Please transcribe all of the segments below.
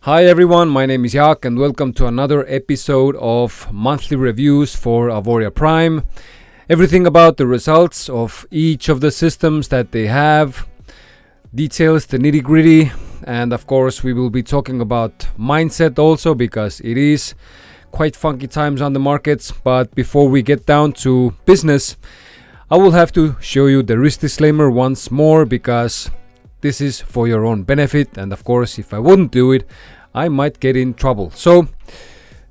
Hi everyone, my name is Jak and welcome to another episode of monthly reviews for Auvoria Prime. Everything about the results of each of the systems that they have, details, the nitty gritty, and of course we will be talking about mindset also because it is quite funky times on the markets. But before we get down to business, I will have to show you the risk disclaimer once more because this is for your own benefit, and of course if I wouldn't do it I might get in trouble. So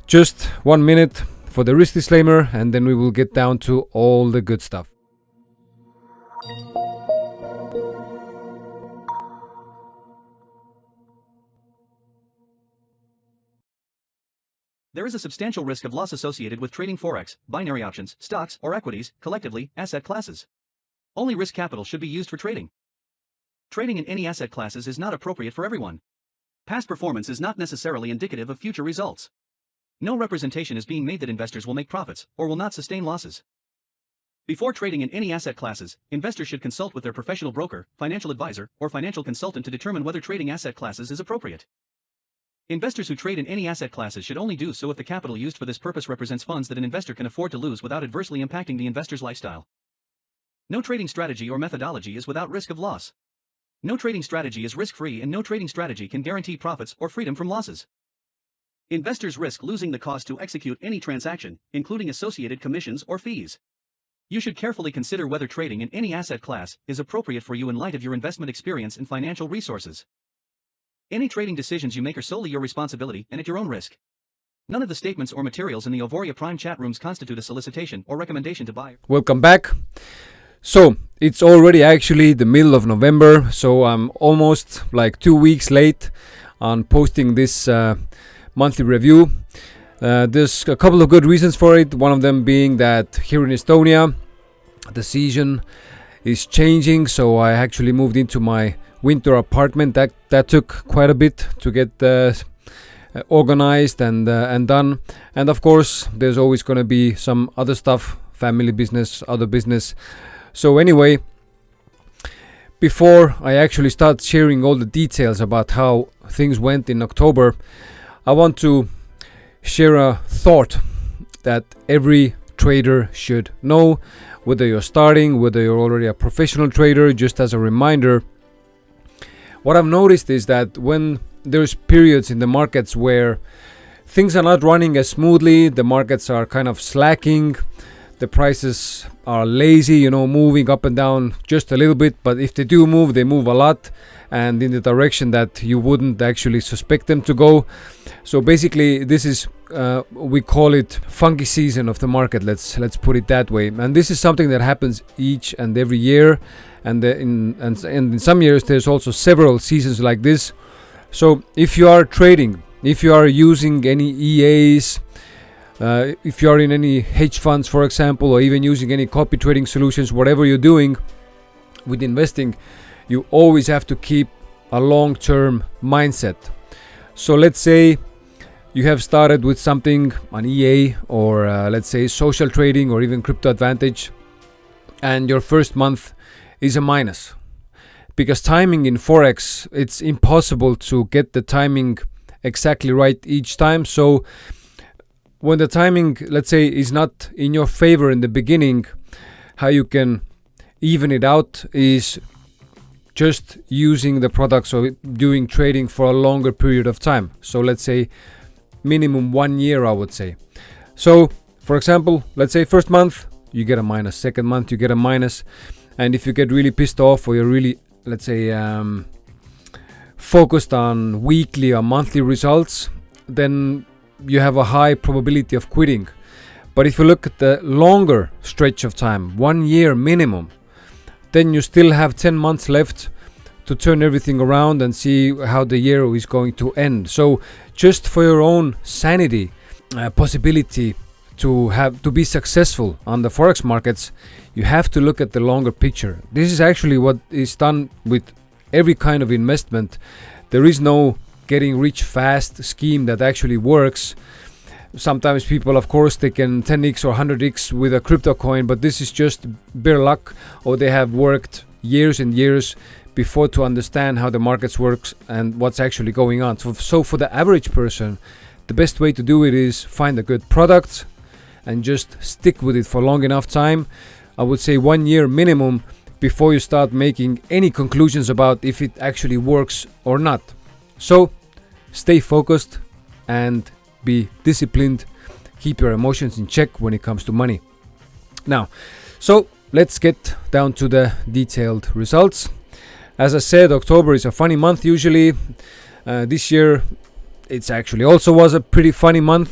just 1 minute for the risk disclaimer and then we will get down to all the good stuff. There is a substantial risk of loss associated with trading forex, binary options, stocks, or equities, collectively, asset classes. Only risk capital should be used for trading. Trading in any asset classes is not appropriate for everyone. Past performance is not necessarily indicative of future results. No representation is being made that investors will make profits or will not sustain losses. Before trading in any asset classes, investors should consult with their professional broker, financial advisor, or financial consultant to determine whether trading asset classes is appropriate. Investors who trade in any asset classes should only do so if the capital used for this purpose represents funds that an investor can afford to lose without adversely impacting the investor's lifestyle. No trading strategy or methodology is without risk of loss. No trading strategy is risk-free and no trading strategy can guarantee profits or freedom from losses. Investors risk losing the cost to execute any transaction, including associated commissions or fees. You should carefully consider whether trading in any asset class is appropriate for you in light of your investment experience and financial resources. Any trading decisions you make are solely your responsibility and at your own risk. None of the statements or materials in the Auvoria Prime chat rooms constitute a solicitation or recommendation to buy. Welcome back. So it's already actually the middle of November, so I'm almost like 2 weeks late on posting this monthly review. There's a couple of good reasons for it, one of them being that here in Estonia the season is changing, so I actually moved into my winter apartment. That took quite a bit to get organized and done, and of course there's always going to be some other stuff, family business, other business. So anyway, before I actually start sharing all the details about how things went in October, I want to share a thought that every trader should know, whether you're starting, whether you're already a professional trader. Just as a reminder, what I've noticed is that when there's periods in the markets where things are not running as smoothly, the markets are kind of slacking, the prices are lazy, moving up and down just a little bit, but if they do move, they move a lot and in the direction that you wouldn't actually suspect them to go. So basically this is we call it funky season of the market, let's put it that way. And this is something that happens each and every year, and in some years there's also several seasons like this. So if you are trading, if you are using any EAs, if you are in any hedge funds, for example, or even using any copy trading solutions, whatever you're doing with investing, you always have to keep a long-term mindset. So let's say you have started with something, an EA, or let's say social trading or even crypto advantage, and your first month is a minus. Because timing in Forex, it's impossible to get the timing exactly right each time. So when the timing, let's say, is not in your favor in the beginning, how you can even it out is just using the products or doing trading for a longer period of time. So let's say minimum 1 year, I would say. So for example, let's say first month you get a minus, second month you get a minus, and if you get really pissed off or you're really, let's say, focused on weekly or monthly results, then you have a high probability of quitting. But if you look at the longer stretch of time, 1 year minimum, then you still have 10 months left to turn everything around and see how the year is going to end. So just for your own sanity, possibility to be successful on the forex markets, you have to look at the longer picture. This is actually what is done with every kind of investment. There is no getting rich fast scheme that actually works. Sometimes people, of course, they can 10x or 100x with a crypto coin, but this is just bare luck, or they have worked years and years before to understand how the markets works and what's actually going on. So for the average person, the best way to do it is find a good product and just stick with it for long enough time. I would say 1 year minimum before you start making any conclusions about if it actually works or not. So stay focused and be disciplined. Keep your emotions in check when it comes to money. Now, so let's get down to the detailed results. As I said, October is a funny month usually. This year, it actually also was a pretty funny month.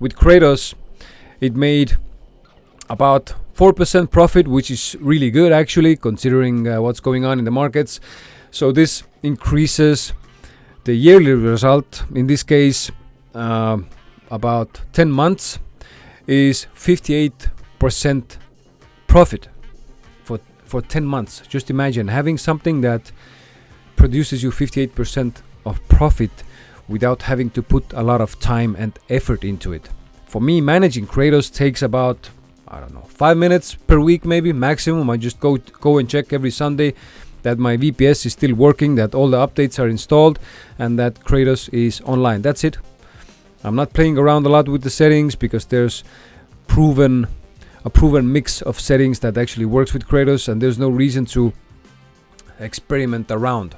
With Kraitos, it made about 4% profit, which is really good actually, considering what's going on in the markets. So this increases the yearly result. In this case, about 10 months is 58% profit for 10 months. Just imagine having something that produces you 58% of profit without having to put a lot of time and effort into it. For me, managing Kraitos takes about, 5 minutes per week maybe maximum. I just go and check every Sunday that my VPS is still working, that all the updates are installed, and that Kraitos is online. That's it. I'm not playing around a lot with the settings because there's a proven mix of settings that actually works with Kraitos, and there's no reason to experiment around.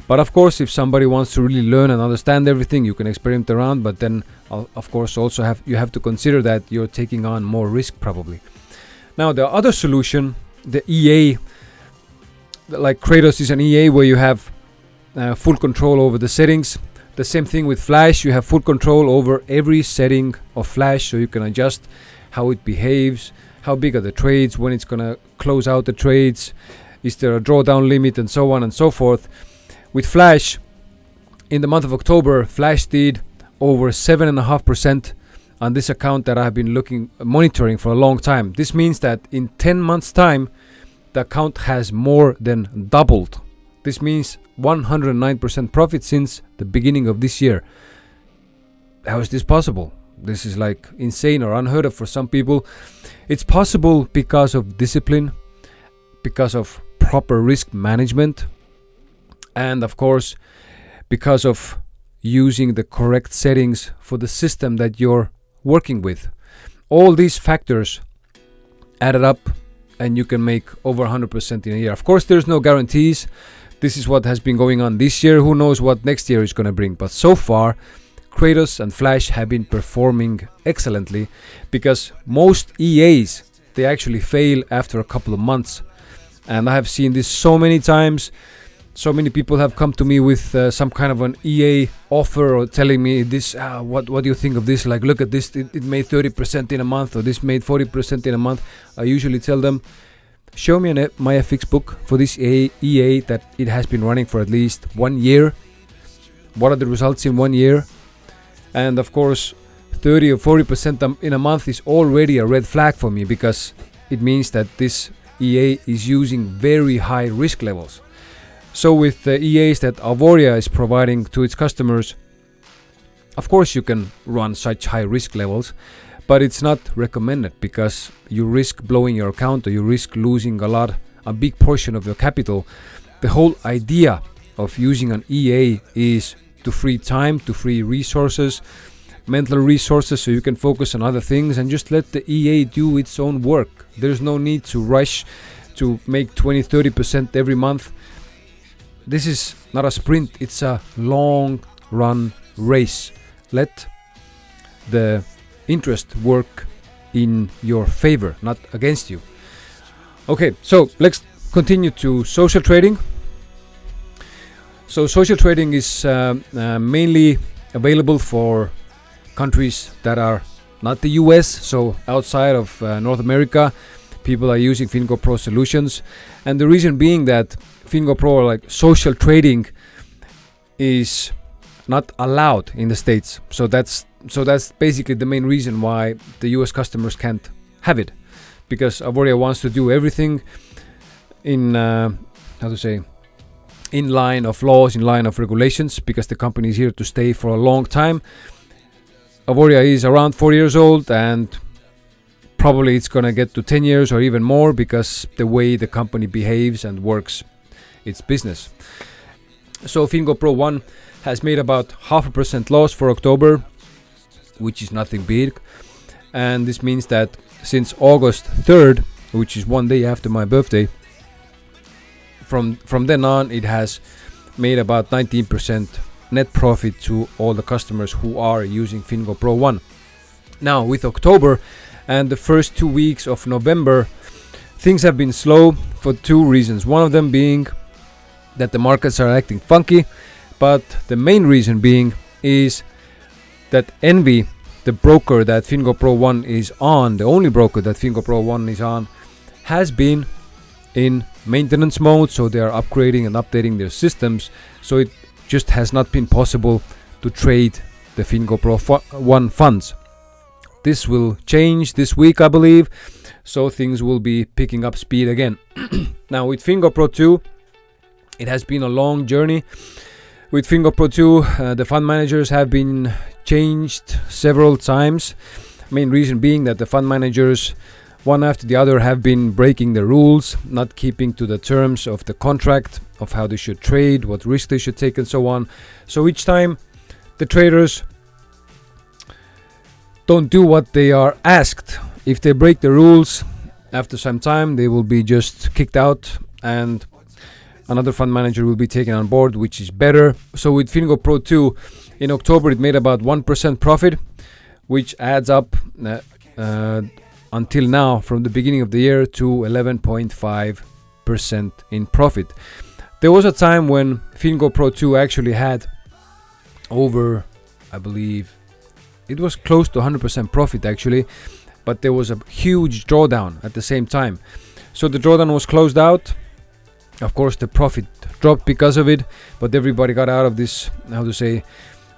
But of course, if somebody wants to really learn and understand everything, you can experiment around, but then of course also you have to consider that you're taking on more risk probably. Now the other solution, the EA, like Kraitos is an EA where you have full control over the settings. The same thing with Flash, you have full control over every setting of Flash, so you can adjust how it behaves, how big are the trades, when it's gonna close out the trades, is there a drawdown limit, and so on and so forth. With Flash, in the month of October, Flash did over 7.5% on this account that I have been monitoring for a long time. This means that in 10 months time, the account has more than doubled. This means 109% profit since the beginning of this year. How is this possible? This is like insane or unheard of for some people. It's possible because of discipline, because of proper risk management, and of course because of using the correct settings for the system that you're working with. All these factors added up and you can make over 100% in a year. Of course, there's no guarantees. This is what has been going on this year. Who knows what next year is going to bring. But so far, Kraitos and Flash have been performing excellently, because most EAs, they actually fail after a couple of months. And I have seen this so many times. So many people have come to me with some kind of an EA offer, or telling me this, what do you think of this? Like, look at this, it made 30% in a month, or this made 40% in a month. I usually tell them, show me my FX book for this EA that it has been running for at least 1 year. What are the results in 1 year? And of course, 30 or 40% in a month is already a red flag for me, because it means that this EA is using very high risk levels. So with the EAs that Auvoria is providing to its customers, of course you can run such high risk levels, but it's not recommended, because you risk blowing your account, or you risk losing a big portion of your capital. The whole idea of using an EA is to free time, to free resources, mental resources, so you can focus on other things and just let the EA do its own work. There's no need to rush to make 20-30% every month. This is not a sprint, it's a long run race. Let the interest work in your favor, not against you. Okay, so let's continue to social trading. So social trading is mainly available for countries that are not the US, so outside of North America, people are using Fingo Pro solutions. And the reason being that Fingo Pro, like social trading, is not allowed in the States. So that's basically the main reason why the US customers can't have it, because Auvoria wants to do everything in in line of laws, in line of regulations, because the company is here to stay for a long time. Auvoria is around 4 years old, and probably it's gonna get to 10 years or even more, because the way the company behaves and works its business. So Fingo Pro 1 has made about 0.5% loss for October, which is nothing big. And this means that since August 3rd, which is one day after my birthday, from then on it has made about 19% net profit to all the customers who are using Fingo Pro 1. Now with October and the first 2 weeks of November, things have been slow for two reasons. One of them being that the markets are acting funky, but the main reason being is that Envy, the broker that Fingo Pro 1 is on, the only broker that Fingo Pro 1 is on, has been in maintenance mode, so they are upgrading and updating their systems, so it just has not been possible to trade the Fingo Pro 1 funds. This will change this week, I believe, so things will be picking up speed again. Now with Fingo Pro 2, it has been a long journey. With Fingo Pro 2, the fund managers have been changed several times. Main reason being that the fund managers, one after the other, have been breaking the rules, not keeping to the terms of the contract of how they should trade, what risk they should take, and so on. So each time the traders don't do what they are asked. If they break the rules, after some time they will be just kicked out and another fund manager will be taken on board, which is better. So with Fingo Pro 2, in October it made about 1% profit, which adds up until now, from the beginning of the year, to 11.5% in profit. There was a time when Fingo Pro 2 actually had over, I believe, it was close to 100% profit actually, but there was a huge drawdown at the same time. So the drawdown was closed out. Of course, the profit dropped because of it, but everybody got out of this, how to say,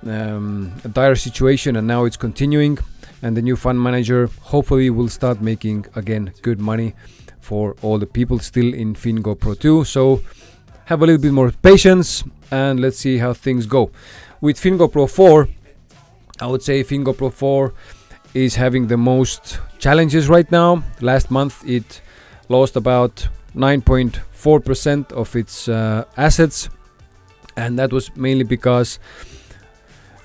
a dire situation, and now it's continuing. And the new fund manager hopefully will start making again good money for all the people still in Fingo Pro 2. So have a little bit more patience and let's see how things go. With Fingo Pro 4, I would say Fingo Pro 4 is having the most challenges right now. Last month it lost about 9.4% of its assets, and that was mainly because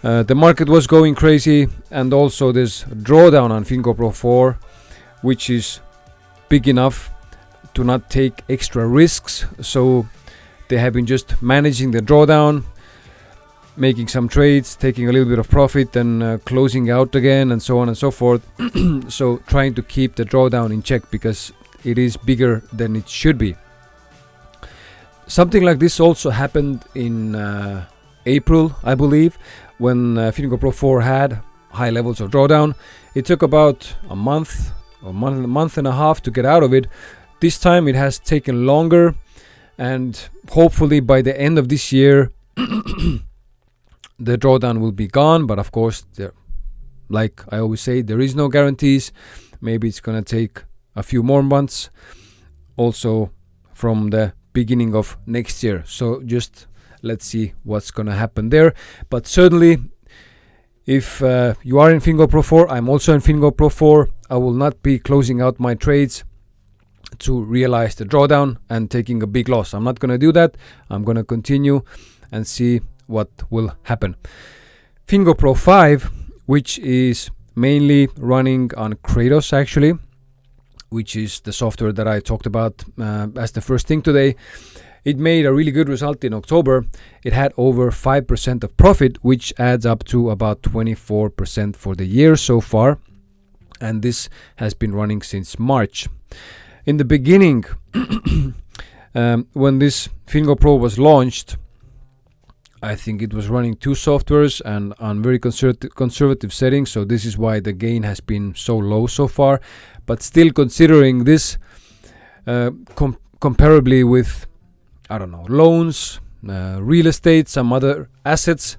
the market was going crazy, and also there's drawdown on Fingo Pro 4, which is big enough to not take extra risks. So they have been just managing the drawdown, making some trades, taking a little bit of profit, and closing out again, and so on and so forth. So trying to keep the drawdown in check because it is bigger than it should be. Something like this also happened in April, I believe, when Fingo Pro 4 had high levels of drawdown. It took about a month and a half to get out of it. This time it has taken longer, and hopefully by the end of this year the drawdown will be gone. But of course, like I always say, there is no guarantees. Maybe it's gonna take a few more months, also from the beginning of next year. So just let's see what's gonna happen there. But certainly, if you are in Fingo Pro 4, I'm also in Fingo Pro 4. I will not be closing out my trades to realize the drawdown and taking a big loss. I'm not gonna do that. I'm gonna continue and see what will happen. Fingo Pro 5, which is mainly running on Kraitos actually, which is the software that I talked about as the first thing today. It made a really good result in October. It had over 5% of profit, which adds up to about 24% for the year so far. And this has been running since March. In the beginning, when this Fingo Pro was launched, I think it was running two softwares and on very conservative settings. So this is why the gain has been so low so far. But still, considering this comparably with, I don't know, loans, real estate, some other assets,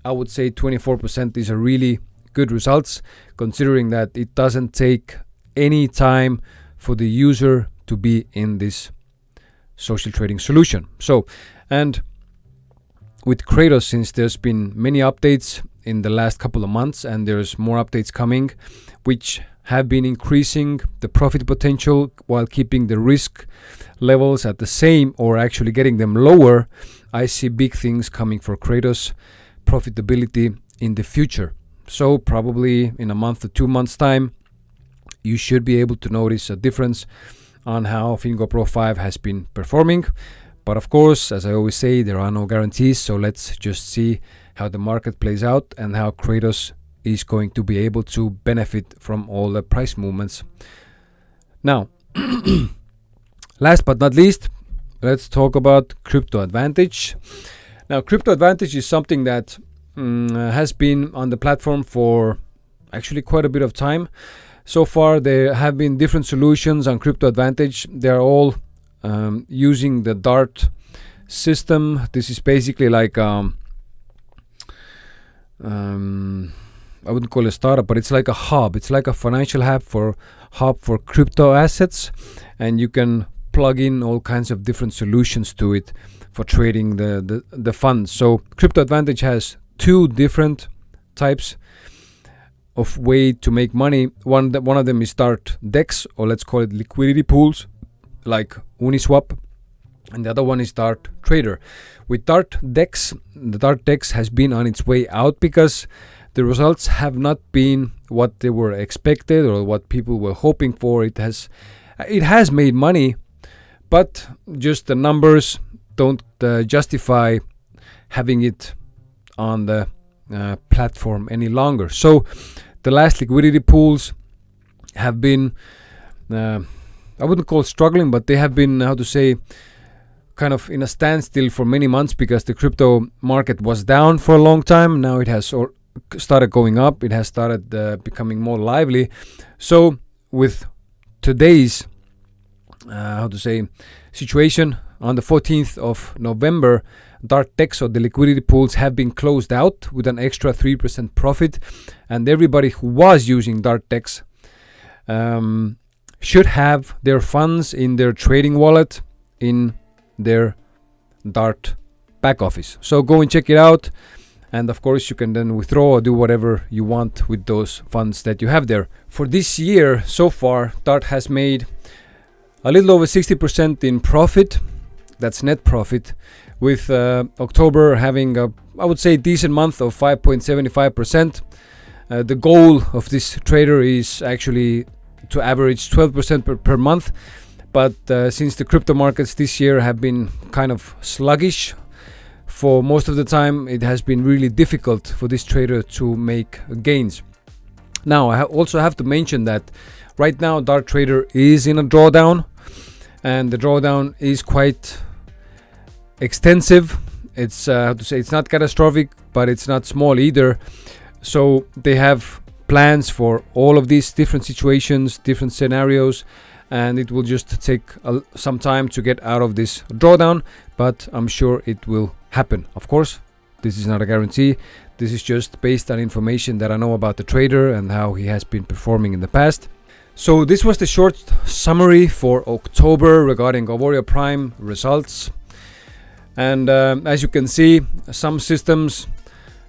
I would say 24% is a really good results, considering that it doesn't take any time for the user to be in this social trading solution. So, and with Kraitos, since there's been many updates in the last couple of months and there's more updates coming, which have been increasing the profit potential while keeping the risk levels at the same or actually getting them lower, I see big things coming for Kraitos profitability in the future. So probably in a month or 2 months time, you should be able to notice a difference on how Fingo Pro 5 has been performing. But of course, as I always say, there are no guarantees. So let's just see how the market plays out and how Kraitos is going to be able to benefit from all the price movements. Now, last but not least, let's talk about Crypto Advantage. Now, Crypto Advantage is something that has been on the platform for actually quite a bit of time. So far, there have been different solutions on Crypto Advantage. They're all using the DART system. This is basically like I wouldn't call it a startup, but it's like a hub. It's like a financial hub for crypto assets, and you can plug in all kinds of different solutions to it for trading the funds. So Crypto Advantage has 2 different types of way to make money. One of them is DART DEX, or let's call it liquidity pools, like Uniswap, and the other one is DART Trader. With DART DEX, the DART DEX has been on its way out because the results have not been what they were expected or what people were hoping for. It has made money, but just the numbers don't justify having it on the platform any longer. So the last liquidity pools have been, I wouldn't call struggling, but they have been, kind of in a standstill for many months because the crypto market was down for a long time. Now it has started going up. It has started becoming more lively. So with today's situation on the 14th of November, DART DEX, or the liquidity pools, have been closed out with an extra 3% profit, and everybody who was using DART DEX should have their funds in their trading wallet in their DART back office. So go and check it out, and of course you can then withdraw or do whatever you want with those funds that you have there. For this year so far, DART has made a little over 60% in profit. That's net profit, with October having a, I would say, decent month of 5.75%. The goal of this trader is actually to average 12% per month. But since the crypto markets this year have been kind of sluggish for most of the time, it has been really difficult for this trader to make gains. Now, I also have to mention that right now DART Trader is in a drawdown, and the drawdown is quite extensive. It's it's not catastrophic, but it's not small either. So they have plans for all of these different situations, different scenarios, and it will just take some time to get out of this drawdown, but I'm sure it will happen. Of course, this is not a guarantee. This is just based on information that I know about the trader and how he has been performing in the past. So this was the short summary for October regarding Auvoria Prime results. And as you can see, some systems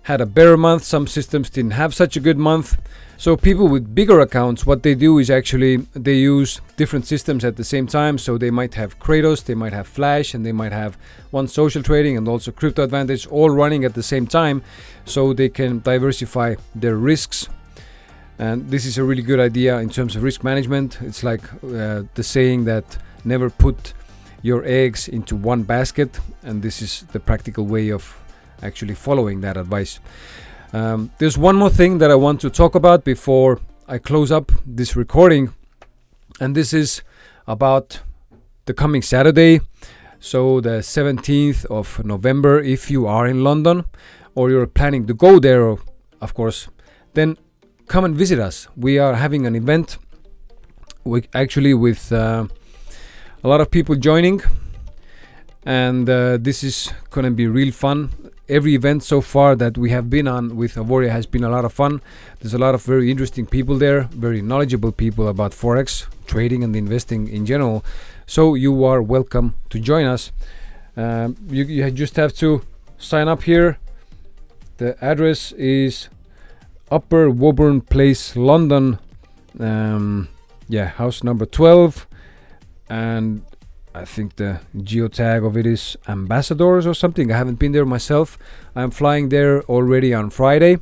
had a better month, some systems didn't have such a good month. So people with bigger accounts, what they do is actually they use different systems at the same time. So they might have Kraitos, they might have Flash, and they might have one social trading and also Crypto Advantage all running at the same time, so they can diversify their risks. And this is a really good idea in terms of risk management. It's like the saying that never put your eggs into one basket, and this is the practical way of actually following that advice. There's one more thing that I want to talk about before I close up this recording, and this is about the coming Saturday, so the 17th of November. If you are in London or you're planning to go there, of course, then come and visit us. We are having an event with a lot of people joining, and this is gonna be real fun. Every event so far that we have been on with Auvoria has been a lot of fun. There's a lot of very interesting people there, very knowledgeable people about Forex, trading and investing in general. So you are welcome to join us. You just have to sign up here. The address is Upper Woburn Place, London, Yeah, house number 12, and I think the geotag of it is ambassadors or something. I haven't been there myself. I'm flying there already on Friday.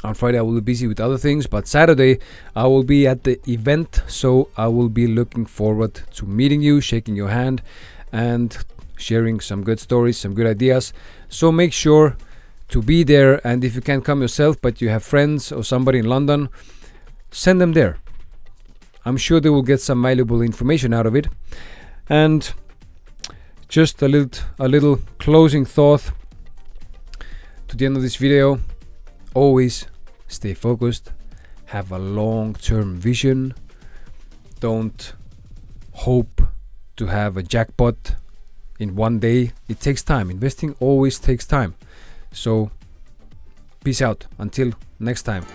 On Friday I will be busy with other things, but Saturday I will be at the event, so I will be looking forward to meeting you, shaking your hand, and sharing some good stories, some good ideas. So make sure to be there, and if you can't come yourself but you have friends or somebody in London, send them there. I'm sure they will get some valuable information out of it. And just a little closing thought to the end of this video. Always stay focused, have a long-term vision. Don't hope to have a jackpot in one day. It takes time. Investing always takes time. So peace out until next time.